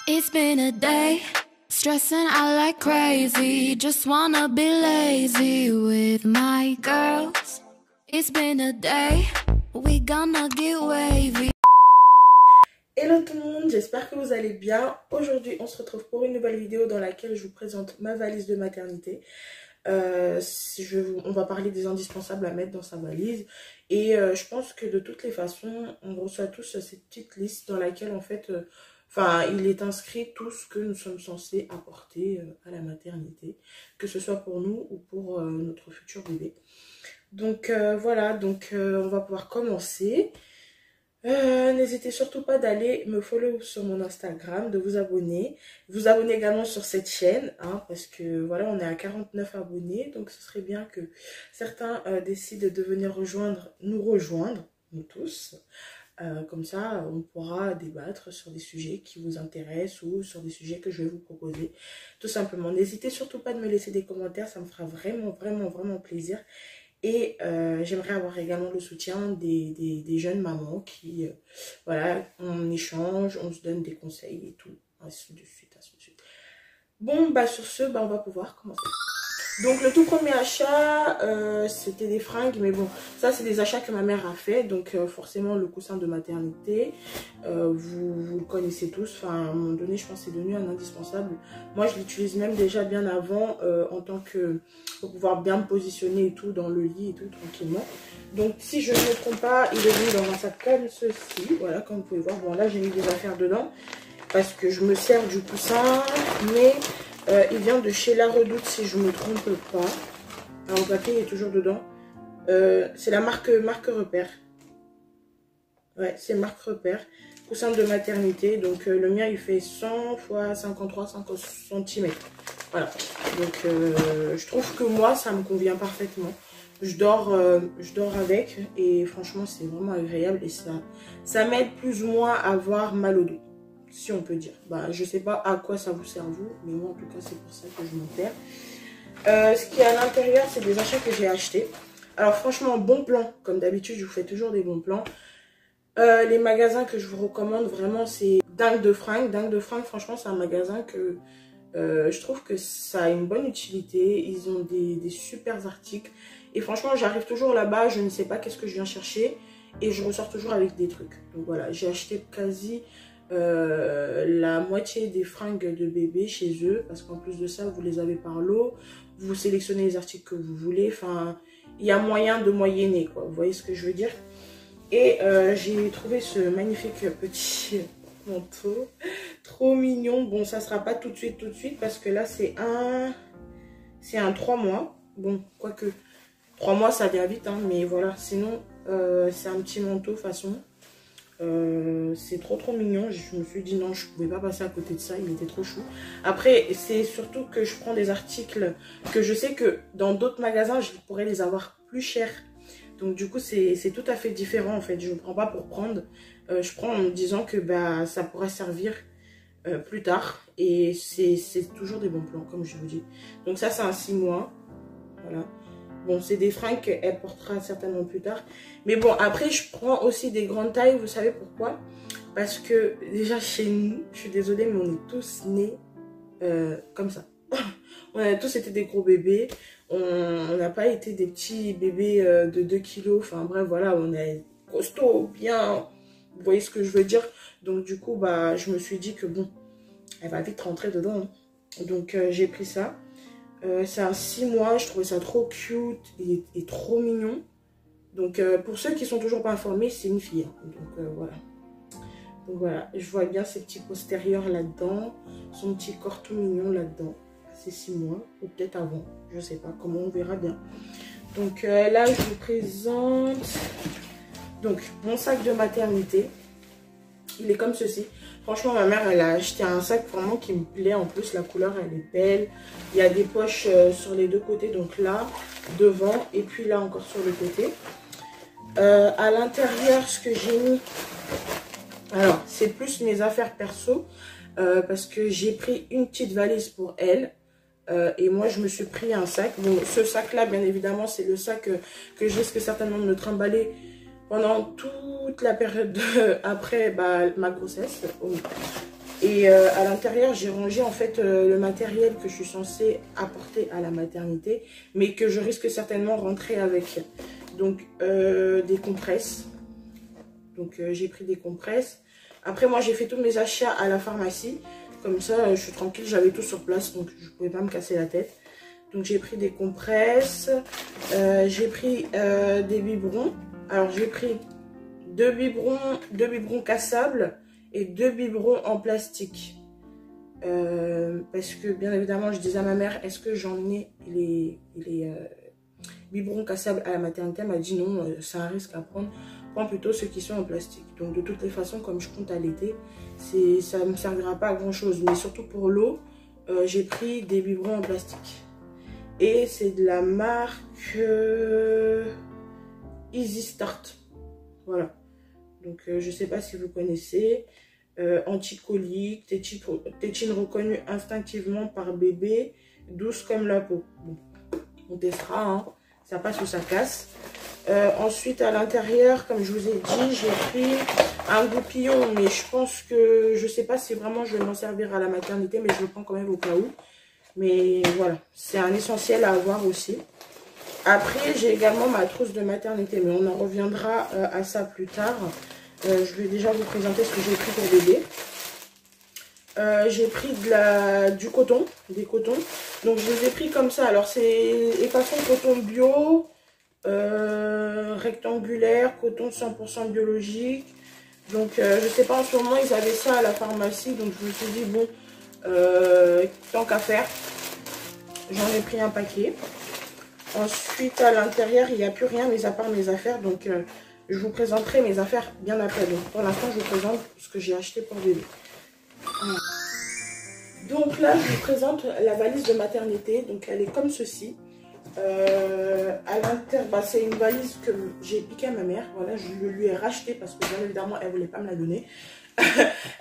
It's been a day, stressing out like crazy. Just wanna be lazy with my girls. It's been a day, we gonna get wavy. Hello tout le monde, j'espère que vous allez bien. Aujourd'hui, on se retrouve pour une nouvelle vidéo dans laquelle je vous présente ma valise de maternité. On va parler des indispensables à mettre dans sa valise. Et je pense que de toutes les façons, on reçoit tous cette petite liste dans laquelle en fait... il est inscrit tout ce que nous sommes censés apporter à la maternité, que ce soit pour nous ou pour notre futur bébé. Donc voilà, on va pouvoir commencer. N'hésitez surtout pas d'aller me follow sur mon Instagram, de vous abonner. Vous abonner également sur cette chaîne, hein, parce que voilà, on est à 49 abonnés. Donc ce serait bien que certains décident de venir nous rejoindre, nous tous. Comme ça, on pourra débattre sur des sujets qui vous intéressent ou sur des sujets que je vais vous proposer. Tout simplement, n'hésitez surtout pas de me laisser des commentaires, ça me fera vraiment plaisir. Et j'aimerais avoir également le soutien des jeunes mamans qui, voilà, on échange, on se donne des conseils et tout, ainsi de suite, ainsi de suite. Bon, bah sur ce, on va pouvoir commencer. Donc le tout premier achat, c'était des fringues, mais bon, ça c'est des achats que ma mère a fait, donc forcément le coussin de maternité, vous le connaissez tous, enfin à un moment donné je pense que c'est devenu un indispensable. Moi je l'utilise même déjà bien avant, en tant que, pour pouvoir bien me positionner et tout dans le lit et tout tranquillement. Donc si je ne me trompe pas, il est venu dans un sac comme ceci, voilà comme vous pouvez voir, bon là j'ai mis des affaires dedans, parce que je me sers du coussin, mais... il vient de chez La Redoute si je ne me trompe pas. Alors le papier est toujours dedans. C'est la marque Repère. Ouais, c'est marque Repère. Coussin de maternité. Donc le mien il fait 100 x 53 cm. Voilà. Donc je trouve que moi ça me convient parfaitement. Je dors avec et franchement c'est vraiment agréable et ça m'aide plus ou moins à avoir mal au dos. Si on peut dire. Bah, je sais pas à quoi ça vous sert vous, mais moi en tout cas c'est pour ça que je m'en sers. Ce qui est à l'intérieur, c'est des achats que j'ai achetés. Alors franchement, bon plan. Comme d'habitude, je vous fais toujours des bons plans. Les magasins que je vous recommande vraiment, c'est Dingue de Fringues. Dingue de Fringues, franchement, c'est un magasin que je trouve que ça a une bonne utilité. Ils ont des super articles. Et franchement, j'arrive toujours là-bas, je ne sais pas qu'est-ce que je viens chercher. Et je ressors toujours avec des trucs. Donc voilà, j'ai acheté quasi... la moitié des fringues de bébé chez eux, parce qu'en plus de ça vous les avez par lot, vous sélectionnez les articles que vous voulez, enfin il y a moyen de moyenner quoi, vous voyez ce que je veux dire. Et j'ai trouvé ce magnifique petit manteau trop mignon. Bon, ça sera pas tout de suite parce que là c'est un 3 mois, bon quoique 3 mois ça vient vite hein, mais voilà, sinon c'est un petit manteau façon. C'est trop mignon. Je me suis dit non, je pouvais pas passer à côté de ça, il était trop chou. Après c'est surtout que je prends des articles que je sais que dans d'autres magasins je pourrais les avoir plus chers, donc du coup c'est tout à fait différent en fait. Je ne prends pas pour prendre, je prends en me disant que bah ça pourra servir plus tard, et c'est toujours des bons plans comme je vous dis. Donc ça c'est un 6 mois, voilà. Bon, c'est des fringues qu'elle portera certainement plus tard. Mais bon, après, je prends aussi des grandes tailles. Vous savez pourquoi? Parce que déjà, chez nous, je suis désolée, mais on est tous nés comme ça. On a tous été des gros bébés. On n'a pas été des petits bébés de 2 kilos. Enfin bref, voilà, on est costaud, bien. Vous voyez ce que je veux dire? Donc du coup, bah, je me suis dit que bon, elle va vite rentrer dedans. Hein. Donc j'ai pris ça. C'est un 6 mois, je trouvais ça trop cute et trop mignon. Donc pour ceux qui sont toujours pas informés, c'est une fille. Hein. Donc voilà, je vois bien ses petits postérieurs là-dedans, son petit corps tout mignon là-dedans. C'est 6 mois, ou peut-être avant, je sais pas, comment on verra bien. Donc là, je vous présente donc mon sac de maternité. Il est comme ceci. Franchement, ma mère, elle a acheté un sac vraiment qui me plaît. En plus, la couleur, elle est belle. Il y a des poches sur les deux côtés. Donc là, devant. Et puis là, encore sur le côté. À l'intérieur, ce que j'ai mis... Alors, c'est plus mes affaires perso. Parce que j'ai pris une petite valise pour elle. Et moi, je me suis pris un sac. Bon, ce sac-là, bien évidemment, c'est le sac que je risque certainement de me trimballer pendant toute la période après ma grossesse. Et à l'intérieur, j'ai rangé en fait le matériel que je suis censée apporter à la maternité, mais que je risque certainement rentrer avec. Donc des compresses. Donc j'ai pris des compresses. Après moi j'ai fait tous mes achats à la pharmacie. Comme ça je suis tranquille, j'avais tout sur place, donc je ne pouvais pas me casser la tête. Donc j'ai pris des compresses. J'ai pris des biberons. Alors j'ai pris deux biberons cassables et 2 biberons en plastique. Parce que bien évidemment je disais à ma mère, est-ce que j'en ai les biberons cassables à la maternité? Elle m'a dit non, c'est un risque à prendre. Prends plutôt ceux qui sont en plastique. Donc de toutes les façons, comme je compte allaiter, ça ne me servira pas à grand chose. Mais surtout pour l'eau, j'ai pris des biberons en plastique. Et c'est de la marque Easy Start. Voilà. Donc je ne sais pas si vous connaissez. Anticolique, tétine reconnue instinctivement par bébé, douce comme la peau. Bon, on testera, hein. Ça passe ou ça casse. Ensuite à l'intérieur, comme je vous ai dit, j'ai pris un goupillon, mais je pense que je sais pas si vraiment je vais m'en servir à la maternité, mais je le prends quand même au cas où. Mais voilà, c'est un essentiel à avoir aussi. Après j'ai également ma trousse de maternité, mais on en reviendra à ça plus tard. Je vais déjà vous présenter ce que j'ai pris pour bébé. J'ai pris du coton, des cotons. Donc je les ai pris comme ça. Alors c'est façon coton bio, rectangulaire, coton 100% biologique. Donc je sais pas, en ce moment ils avaient ça à la pharmacie. Donc je me suis dit bon, tant qu'à faire, j'en ai pris un paquet. Ensuite à l'intérieur il n'y a plus rien mais à part mes affaires. Donc je vous présenterai mes affaires bien après. Donc pour l'instant, je vous présente ce que j'ai acheté pour bébé. Voilà. Donc là, je vous présente la valise de maternité. Donc elle est comme ceci. À l'intérieur, c'est une valise que j'ai piquée à ma mère. Voilà, je lui ai racheté parce que bien évidemment, elle ne voulait pas me la donner.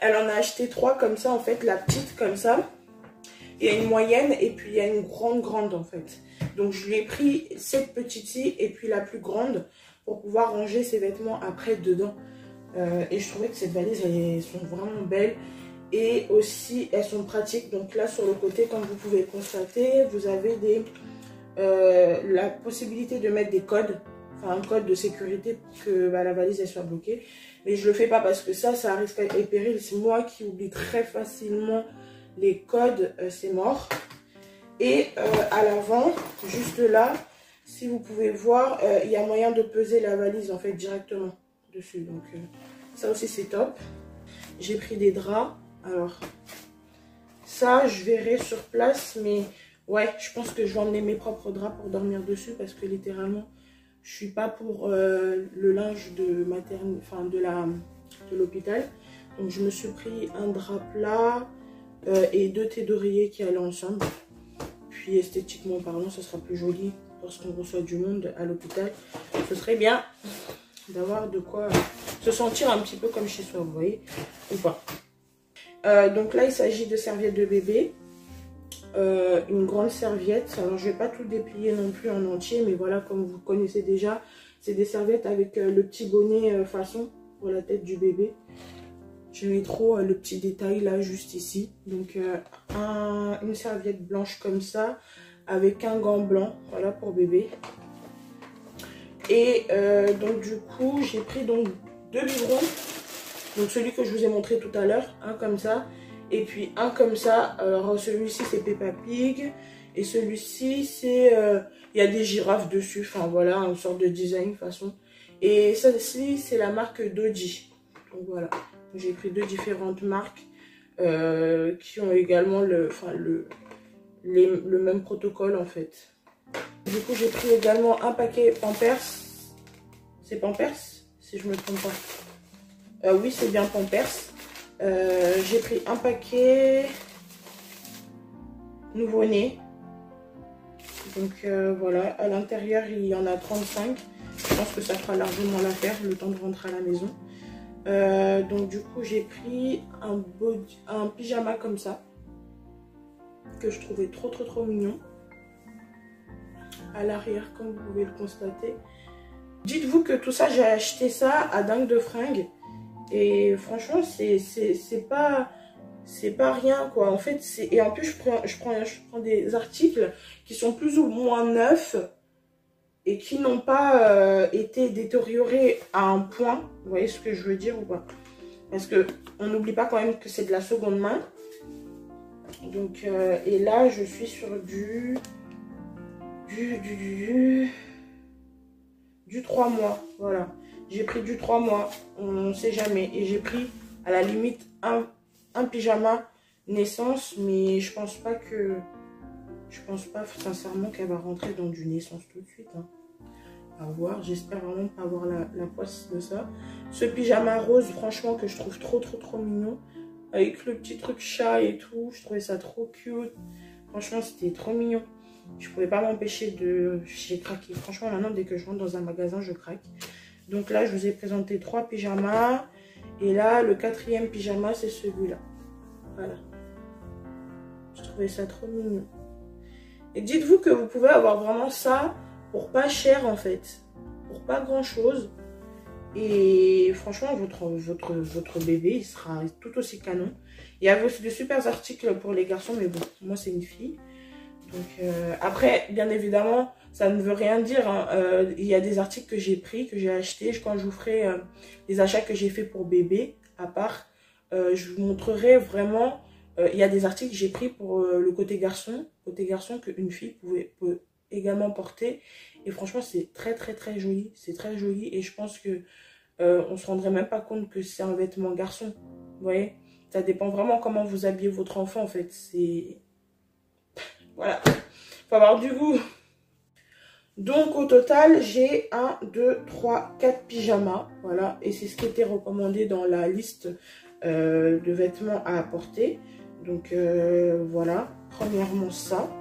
Elle en a acheté 3 comme ça, en fait. La petite comme ça. Il y a une moyenne et puis il y a une grande en fait. Donc je lui ai pris cette petite-ci et puis la plus grande, pour pouvoir ranger ses vêtements après dedans. Et je trouvais que cette valise, elles sont vraiment belles. Et aussi, elles sont pratiques. Donc là, sur le côté, comme vous pouvez constater, vous avez la possibilité de mettre des codes. Enfin, un code de sécurité pour que la valise, elle soit bloquée. Mais je le fais pas parce que ça risque et péril. C'est moi qui oublie très facilement les codes. C'est mort. Et à l'avant, juste là, si vous pouvez voir, il y a moyen de peser la valise en fait directement dessus. Donc ça aussi c'est top. J'ai pris des draps. Alors ça je verrai sur place, mais ouais, je pense que je vais emmener mes propres draps pour dormir dessus parce que littéralement je suis pas pour le linge de maternité, enfin de l'hôpital. Donc je me suis pris un drap plat et 2 thés d'oreiller qui allaient ensemble. Puis esthétiquement parlant, ça sera plus joli lorsqu'on reçoit du monde à l'hôpital. Ce serait bien d'avoir de quoi se sentir un petit peu comme chez soi, vous voyez, ou pas. Donc là, il s'agit de serviettes de bébé. Une grande serviette. Alors, je ne vais pas tout déplier non plus en entier, mais voilà, comme vous connaissez déjà, c'est des serviettes avec le petit bonnet façon pour la tête du bébé. Je mets trop le petit détail là, juste ici. Donc, une serviette blanche comme ça, avec un gant blanc, voilà, pour bébé. Et donc, du coup, j'ai pris donc 2 biberons. Donc, celui que je vous ai montré tout à l'heure, un comme ça. Et puis, un comme ça. Alors, celui-ci, c'est Peppa Pig. Et celui-ci, c'est... il y a des girafes dessus. Enfin, voilà, une sorte de design, façon. Et celle-ci, c'est la marque Doji. Donc, voilà. J'ai pris 2 différentes marques qui ont également le même protocole en fait. Du coup, j'ai pris également un paquet Pampers. C'est Pampers, si je me trompe pas. Oui, c'est bien Pampers. J'ai pris un paquet nouveau-né. Donc voilà, à l'intérieur, il y en a 35. Je pense que ça fera largement l'affaire, le temps de rentrer à la maison. Donc du coup j'ai pris un pyjama comme ça que je trouvais trop mignon à l'arrière, comme vous pouvez le constater. Dites-vous que tout ça, j'ai acheté ça à dingue de fringues et franchement c'est pas c'est pas rien quoi. En fait, et en plus je prends des articles qui sont plus ou moins neufs et qui n'ont pas été détériorés à un point. Vous voyez ce que je veux dire ou pas? Parce que on n'oublie pas quand même que c'est de la seconde main. Donc et là je suis sur du 3 mois. Voilà, j'ai pris du 3 mois, on ne sait jamais. Et j'ai pris à la limite un pyjama naissance, mais je pense pas sincèrement qu'elle va rentrer dans du naissance tout de suite, hein. À voir, j'espère vraiment pas avoir la poisse de ça. Ce pyjama rose, franchement, que je trouve trop mignon, avec le petit truc chat et tout, je trouvais ça trop cute. Franchement, c'était trop mignon. Je pouvais pas m'empêcher j'ai craqué. Franchement, maintenant, dès que je rentre dans un magasin, je craque. Donc là, je vous ai présenté 3 pyjamas. Et là, le 4e pyjama, c'est celui-là. Voilà. Je trouvais ça trop mignon. Et dites-vous que vous pouvez avoir vraiment ça pour pas cher, en fait. Pour pas grand-chose. Et franchement, votre bébé, il sera tout aussi canon. Il y avait aussi de super articles pour les garçons, mais bon, moi, c'est une fille. Donc, après, bien évidemment, ça ne veut rien dire, hein. Il y a des articles que j'ai pris, que j'ai achetés. Quand je vous ferai les achats que j'ai fait pour bébé, à part, je vous montrerai vraiment. Il y a des articles que j'ai pris pour le côté garçon qu'une fille peut également porter. Et franchement, c'est très joli. C'est très joli. Et je pense que on se rendrait même pas compte que c'est un vêtement garçon. Vous voyez? Ça dépend vraiment comment vous habillez votre enfant, en fait. C'est... Voilà. Faut avoir du goût. Donc, au total, j'ai 1, 2, 3, 4 pyjamas. Voilà. Et c'est ce qui était recommandé dans la liste de vêtements à apporter. Donc, voilà. Premièrement, ça.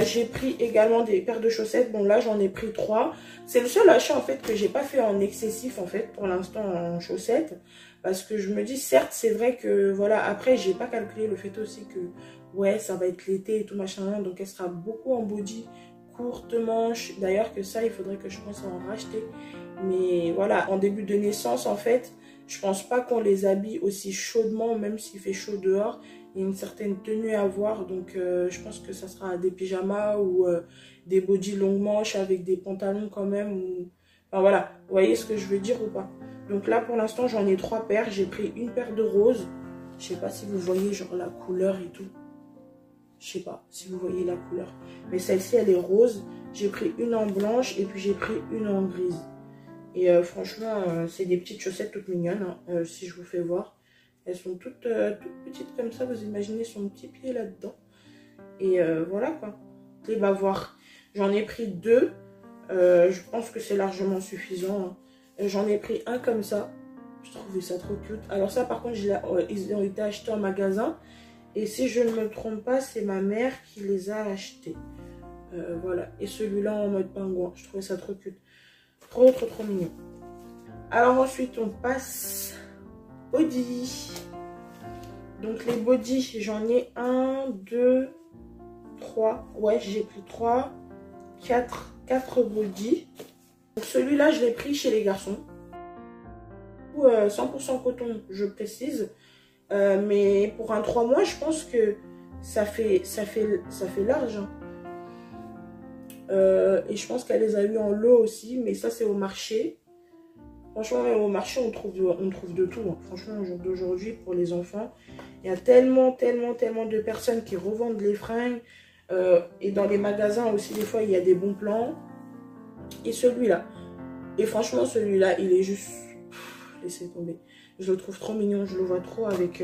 J'ai pris également des paires de chaussettes. Bon, là, j'en ai pris 3. C'est le seul achat, en fait, que j'ai pas fait en excessif, en fait, pour l'instant, en chaussettes. Parce que je me dis, certes, c'est vrai que, voilà, après, j'ai pas calculé le fait aussi que, ouais, ça va être l'été et tout, machin. Donc, elle sera beaucoup en body, courte manche. D'ailleurs, que ça, il faudrait que je pense à en racheter. Mais voilà, en début de naissance, en fait, je pense pas qu'on les habille aussi chaudement, même s'il fait chaud dehors. Il y a une certaine tenue à avoir, donc je pense que ça sera des pyjamas ou des bodys longues manches avec des pantalons quand même. Enfin voilà, vous voyez ce que je veux dire ou pas? Donc là pour l'instant j'en ai 3 paires. J'ai pris une paire de roses. Je sais pas si vous voyez genre la couleur et tout. Je sais pas si vous voyez la couleur. Mais celle-ci elle est rose. J'ai pris une en blanche et puis j'ai pris une en grise. Et franchement c'est des petites chaussettes toutes mignonnes, hein, si je vous fais voir. Elles sont toutes petites comme ça, vous imaginez son petit pied là-dedans. Et voilà quoi. Les bavoirs, j'en ai pris 2. Je pense que c'est largement suffisant, hein. J'en ai pris un comme ça. Je trouvais ça trop cute. Alors ça par contre, ils ont été achetés en magasin. Et si je ne me trompe pas, c'est ma mère qui les a achetés. Voilà. Et celui-là en mode pingouin. Je trouvais ça trop cute. Trop mignon. Alors ensuite, on passe... body. Donc les bodys, j'en ai 1, 2, 3. Ouais, j'ai pris 3, 4 bodys. Donc celui-là, je l'ai pris chez les garçons. 100% coton, je précise. Mais pour un 3 mois, je pense que ça fait large, hein. Et je pense qu'elle les a eu en lot aussi. Mais ça, c'est au marché. Franchement, même au marché, on trouve de tout, hein. Franchement, au jour d'aujourd'hui, pour les enfants, il y a tellement de personnes qui revendent les fringues. Et dans les magasins aussi, des fois, il y a des bons plans. Et celui-là. Et franchement, celui-là, il est juste... laissez tomber. Je le trouve trop mignon. Je le vois trop avec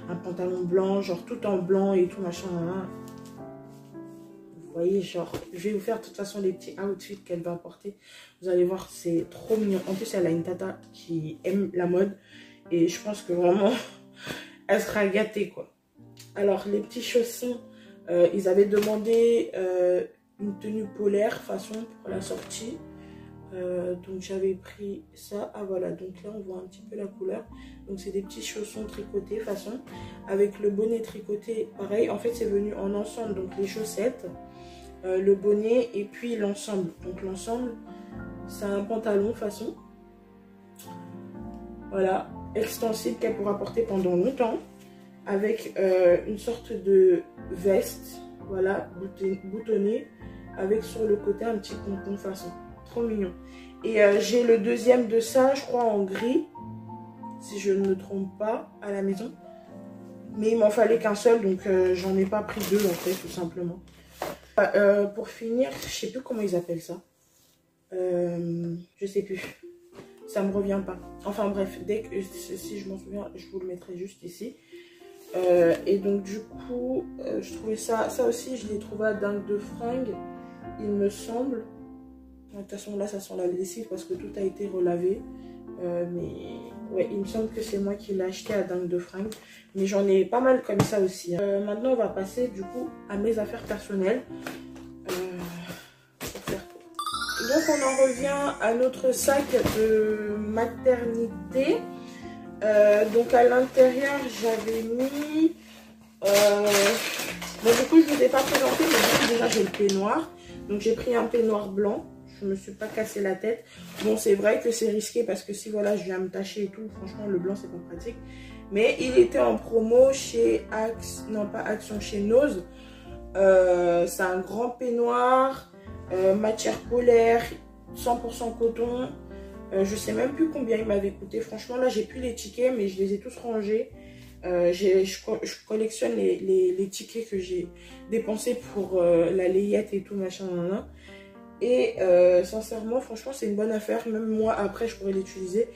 un pantalon blanc, genre tout en blanc et tout, machin. Hein. Vous voyez, genre, je vais vous faire de toute façon les petits outfits qu'elle va porter. Vous allez voir, c'est trop mignon. En plus, elle a une tata qui aime la mode. Et je pense que vraiment, elle sera gâtée, quoi. Alors, les petits chaussons, ils avaient demandé une tenue polaire, façon, pour la sortie. Donc, j'avais pris ça. Ah, voilà. Donc là, on voit un petit peu la couleur. Donc, c'est des petits chaussons tricotés, façon. Avec le bonnet tricoté, pareil. En fait, c'est venu en ensemble. Donc, les chaussettes... le bonnet et puis l'ensemble. Donc l'ensemble, c'est un pantalon façon. Voilà, extensible qu'elle pourra porter pendant longtemps. avec une sorte de veste, voilà, boutonnée, avec sur le côté un petit pompon façon. Trop mignon. Et j'ai le deuxième de ça, je crois en gris, si je ne me trompe pas, à la maison. Mais il m'en fallait qu'un seul, donc j'en ai pas pris deux en fait, tout simplement. Pour finir, je sais plus comment ils appellent ça. Je sais plus. Ça me revient pas. Enfin bref, dès que si je m'en souviens, je vous le mettrai juste ici. Et donc du coup, je trouvais ça aussi, je l'ai trouvé à Dingue de Fringues, il me semble. De toute façon là, ça sent la lessive parce que tout a été relavé. Mais ouais, il me semble que c'est moi qui l'ai acheté à Dingue de Fringues. Mais j'en ai pas mal comme ça aussi. Maintenant, on va passer du coup à mes affaires personnelles. Donc on en revient à notre sac de maternité. Donc à l'intérieur j'avais mis... Bon du coup je ne vous ai pas présenté, mais déjà j'ai le peignoir. Donc j'ai pris un peignoir blanc. Je me suis pas cassé la tête. Bon c'est vrai que c'est risqué parce que si voilà je viens me tacher et tout, franchement le blanc c'est pas pratique. Mais il était en promo chez Axe, non pas Action, chez Nose. C'est un grand peignoir. Matière polaire, 100% coton. Je sais même plus combien il m'avait coûté. Franchement, là, j'ai plus les tickets, mais je les ai tous rangés. Je collectionne les tickets que j'ai dépensés pour la layette et tout, machin, nan. Et sincèrement, franchement, c'est une bonne affaire. Même moi, après, je pourrais l'utiliser.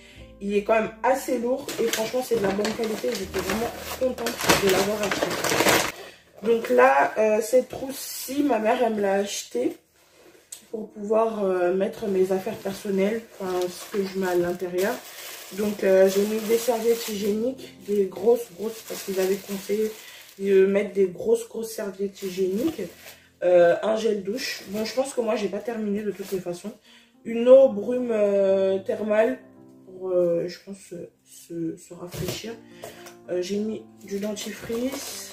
Il est quand même assez lourd et franchement, c'est de la bonne qualité. J'étais vraiment contente de l'avoir acheté. Donc là, cette trousse-ci, ma mère, elle me l'a achetée pour pouvoir mettre mes affaires personnelles, enfin ce que je mets à l'intérieur. Donc j'ai mis des serviettes hygiéniques, des grosses, parce qu'ils avaient conseillé de mettre des grosses serviettes hygiéniques, un gel douche. Bon, je pense que moi j'ai pas terminé de toutes les façons. Une eau brume thermale pour, je pense, se rafraîchir. J'ai mis du dentifrice,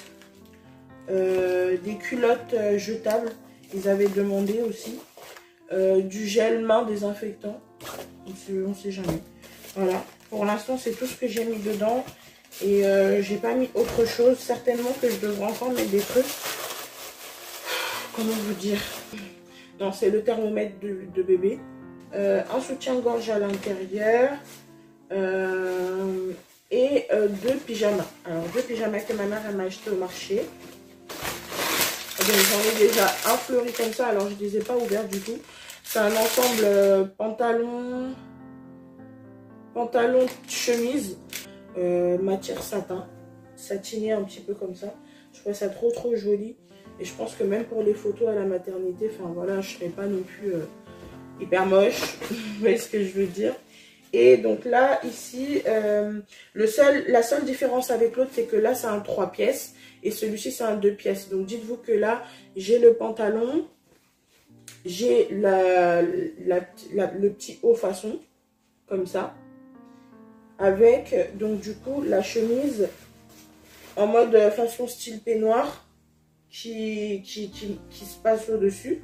des culottes jetables, ils avaient demandé aussi. Du gel main désinfectant, on sait jamais. Voilà, pour l'instant c'est tout ce que j'ai mis dedans et j'ai pas mis autre chose. Certainement que je devrais encore mettre des trucs. Comment vous dire? Non, c'est le thermomètre de bébé, un soutien-gorge à l'intérieur et deux pyjamas. Alors deux pyjamas que ma mère m'a acheté au marché. J'en ai déjà un fleuri comme ça, alors je ne les ai pas ouverts du tout. C'est un ensemble pantalon, chemise, matière satin, satiné un petit peu comme ça. Je trouve ça trop joli. Et je pense que même pour les photos à la maternité, enfin voilà, je ne serais pas non plus hyper moche. Vous voyez ce que je veux dire? Et donc là, ici, la seule différence avec l'autre, c'est que là, c'est un 3 pièces. Et celui-ci, c'est un 2 pièces. Donc, dites-vous que là, j'ai le pantalon. J'ai le petit haut façon. Comme ça. Avec, donc, du coup, la chemise en mode façon style peignoir. Qui se passe au-dessus.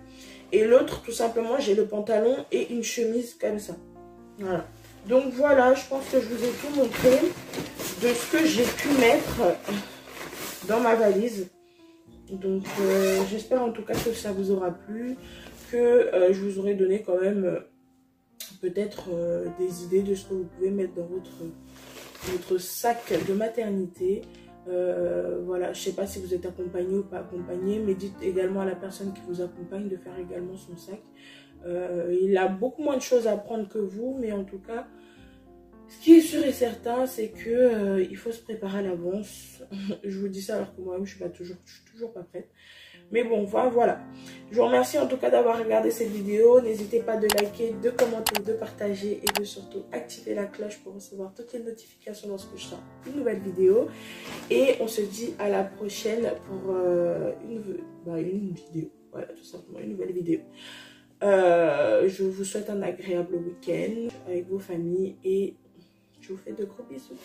Et l'autre, tout simplement, j'ai le pantalon et une chemise comme ça. Voilà. Donc voilà, je pense que je vous ai tout montré de ce que j'ai pu mettre dans ma valise. Donc j'espère en tout cas que ça vous aura plu, que je vous aurai donné quand même peut-être des idées de ce que vous pouvez mettre dans votre sac de maternité. Voilà, je sais pas si vous êtes accompagné ou pas accompagné, mais dites également à la personne qui vous accompagne de faire également son sac. Il a beaucoup moins de choses à prendre que vous, mais en tout cas, ce qui est sûr et certain, c'est que il faut se préparer à l'avance. Je vous dis ça alors que moi-même, je suis toujours pas prête. Mais bon, voilà. Je vous remercie en tout cas d'avoir regardé cette vidéo. N'hésitez pas de liker, de commenter, de partager et de surtout activer la cloche pour recevoir toutes les notifications lorsque je sors une nouvelle vidéo. Et on se dit à la prochaine pour une vidéo. Voilà, tout simplement, une nouvelle vidéo. Je vous souhaite un agréable week-end avec vos familles et je vous fais de gros bisous.